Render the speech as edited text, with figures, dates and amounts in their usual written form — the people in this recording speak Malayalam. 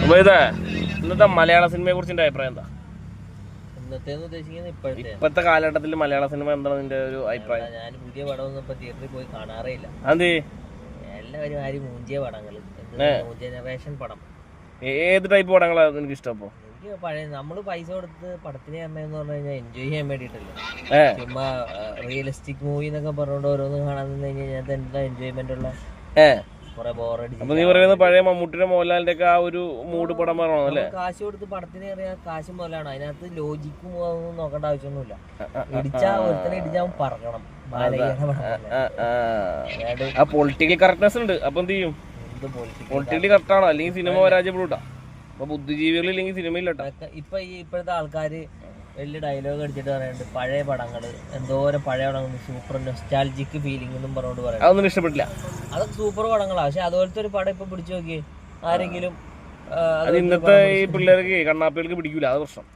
അപ്പൊ ഇന്നത്തെ മലയാള സിനിമയെ കുറിച്ച് അഭിപ്രായം എന്താ? ഇപ്പത്തെ കാലഘട്ടത്തിൽ മലയാള സിനിമ എന്താണ് നിന്റെ ഒരു അഭിപ്രായം? ഞാൻ പുതിയ പടമൊന്നും ഇപ്പൊ തിയേറ്ററിൽ പോയി കാണാറേയില്ല. അതെ, എല്ലാവരും ആരും മൂഞ്ചിയ പടങ്ങൾ, ജനറേഷൻ പടം. ഏത് ടൈപ്പ് പടങ്ങളാണ് നിനക്ക് ഇഷ്ടം? അപ്പൊ എനിക്ക് പഴയ നമ്മള് പൈസ കൊടുത്ത് പടത്തിന് എന്ന് പറഞ്ഞു കഴിഞ്ഞാൽ എൻജോയ് ചെയ്യാൻ വേണ്ടിട്ടല്ലേ. ചുമ്മാ റിയലിസ്റ്റിക് മൂവി എന്നൊക്കെ പറഞ്ഞോണ്ട് ഓരോന്ന് കാണാൻ നിന്ന് കഴിഞ്ഞാൽ എന്താ എൻജോയ്മെന്റ് ഉള്ള കുറെ ബോറടി. അപ്പൊ നീ പറയുന്നത് പഴയ മമ്മൂട്ടിയുടെ മോഹൻലാലിന്റെ ഒക്കെ ആ ഒരു മൂഡ് പടം പറയണോ അല്ലേ? കാശ് കൊടുത്ത് പടത്തിന് അറിയാൻ കാശ് മുതലാണ്. അതിനകത്ത് ലോജിക്കും ഒന്നും നോക്കേണ്ട ആവശ്യമൊന്നുമില്ല. ഇടിച്ചാ ഒരുത്തനെ ഇടിച്ചാൽ പറക്കണം. പൊളിറ്റിക്കൽ കറക്റ്റ്നെസ് ഉണ്ട്. അപ്പൊ എന്ത് ചെയ്യും? പൊളിറ്റിക്കലി കറക്റ്റ് ആണോ? അല്ലെങ്കിൽ സിനിമ പരാജയപ്പെടൂട്ടാ. അപ്പൊ ബുദ്ധിജീവികൾ ഇല്ലെങ്കിൽ സിനിമ ഇല്ലട്ടാ. ഇപ്പോഴത്തെ ആൾക്കാര് വലിയ ഡയലോഗ് അടിച്ചിട്ട് പറയുന്നുണ്ട് പഴയ പടങ്ങള് എന്തോരം പഴയ പടങ്ങൾ സൂപ്പർ നൊസ്റ്റാൾജിക് ഫീലിംഗ് എന്നും പറഞ്ഞോണ്ട് പറയാം. അതൊന്നും ഇഷ്ടപ്പെട്ടില്ല. അതൊക്കെ സൂപ്പർ പടങ്ങളാണ്. പക്ഷെ അതുപോലത്തെ ഒരു പടം ഇപ്പൊ പിടിച്ചു നോക്കിയേ ആരെങ്കിലും. അത് ഇന്നത്തെ ഈ പിള്ളേർക്ക് കണ്ണാപ്പികൾക്ക് പിടിക്കൂല. അത് പ്രശ്നം.